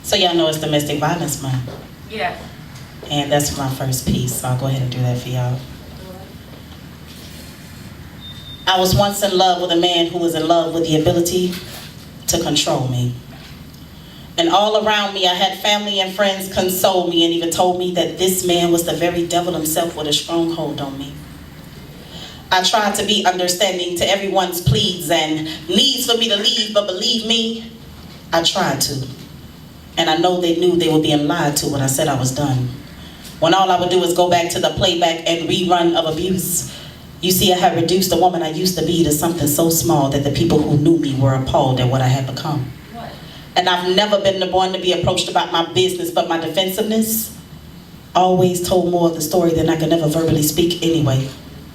So y'all know it's Domestic Violence Month. Yeah. And that's my first piece, so I'll go ahead and do that for y'all. I was once in love with a man who was in love with the ability to control me. And all around me, I had family and friends console me and even told me that this man was the very devil himself with a stronghold on me. I tried to be understanding to everyone's pleas and needs for me to leave, but believe me, I tried to. And I know they knew they were being lied to when I said I was done. When all I would do is go back to the playback and rerun of abuse. You see, I had reduced the woman I used to be to something so small that the people who knew me were appalled at what I had become. What? And I've never been the one to be approached about my business, but my defensiveness always told more of the story than I could ever verbally speak anyway.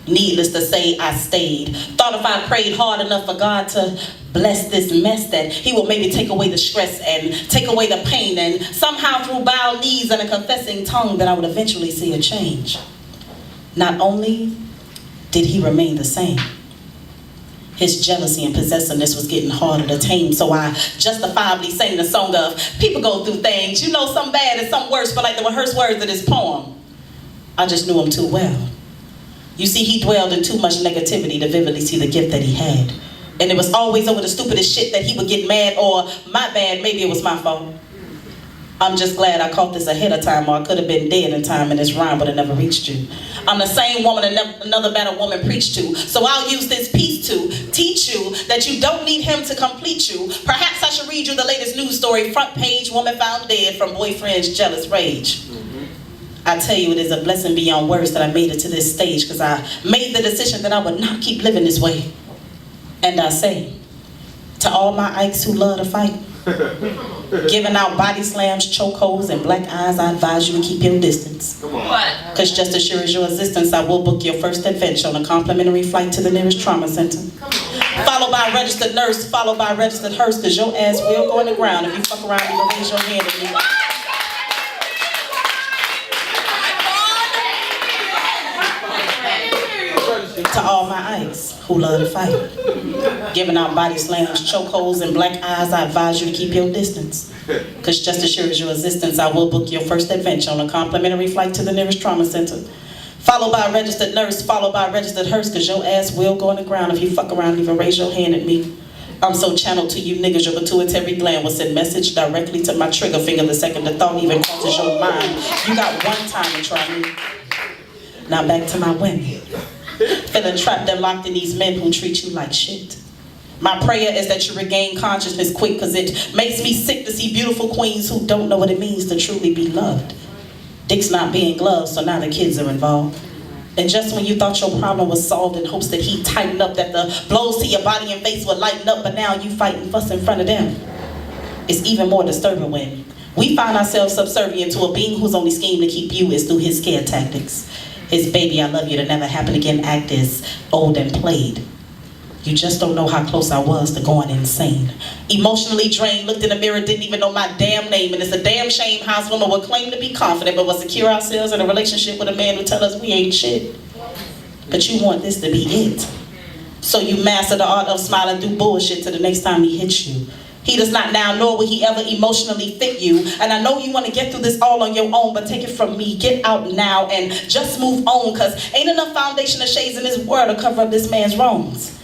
Needless to say, I stayed. Thought if I prayed hard enough for God to bless this mess, that He will maybe take away the stress and take away the pain, and somehow through bowed knees and a confessing tongue that I would eventually see a change. Not only did he remain the same, his jealousy and possessiveness was getting harder to tame, so I justifiably sang the song of, people go through things, you know, some bad and some worse, but like the rehearsed words of this poem, I just knew him too well. You see, he dwelled in too much negativity to vividly see the gift that he had. And it was always over the stupidest shit that he would get mad, or my bad, maybe it was my fault. I'm just glad I caught this ahead of time, or I could have been dead in time and this rhyme would have never reached you. I'm the same woman another better woman preached to, so I'll use this piece to teach you that you don't need him to complete you. Perhaps I should read you the latest news story, front page, woman found dead from boyfriend's jealous rage. I tell you, it is a blessing beyond words that I made it to this stage, because I made the decision that I would not keep living this way. And I say, to all my Ikes who love to fight, giving out body slams, chokeholds, and black eyes, I advise you to keep your distance. Because just as sure as your existence, I will book your first adventure on a complimentary flight to the nearest trauma center. Followed by a registered nurse, followed by a registered hearse, because your ass will go on the ground if you fuck around and raise your hand at me. To all my Ikes who love to fight, giving out body slams, chokeholds, and black eyes, I advise you to keep your distance. Because just as sure as your existence, I will book your first adventure on a complimentary flight to the nearest trauma center. Followed by a registered nurse, followed by a registered hearse, because your ass will go on the ground if you fuck around and even raise your hand at me. I'm so channeled to you niggas, your pituitary gland will send message directly to my trigger finger the second the thought even crosses your mind. You got one time to try me. Now back to my women. Feeling trapped and locked in these men who treat you like shit. My prayer is that you regain consciousness quick, because it makes me sick to see beautiful queens who don't know what it means to truly be loved. Dick's not being gloved, so now the kids are involved. And just when you thought your problem was solved in hopes that he'd tighten up, that the blows to your body and face would lighten up, but now you fight and fuss in front of them. It's even more disturbing when we find ourselves subservient to a being whose only scheme to keep you is through his scare tactics. His baby, I love you to never happen again act is old and played. You just don't know how close I was to going insane. Emotionally drained, looked in the mirror, didn't even know my damn name. And it's a damn shame how women will claim to be confident but will secure ourselves in a relationship with a man who tell us we ain't shit. But you want this to be it. So you master the art of smiling through bullshit till the next time he hits you. He does not now, nor will he ever emotionally fit you. And I know you want to get through this all on your own, but take it from me. Get out now and just move on, because ain't enough foundation of shades in this world to cover up this man's wrongs.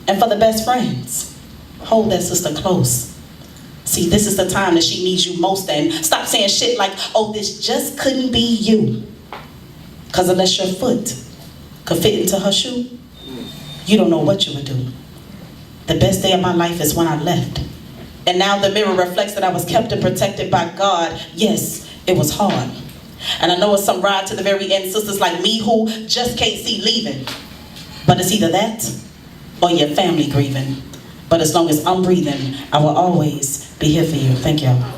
And for the best friends, hold that sister close. See, this is the time that she needs you most, and stop saying shit like, oh, this just couldn't be you. Because unless your foot could fit into her shoe, you don't know what you would do. The best day of my life is when I left. And now the mirror reflects that I was kept and protected by God. Yes, it was hard. And I know it's some ride to the very end, sisters like me who just can't see leaving. But it's either that or your family grieving. But as long as I'm breathing, I will always be here for you. Thank y'all.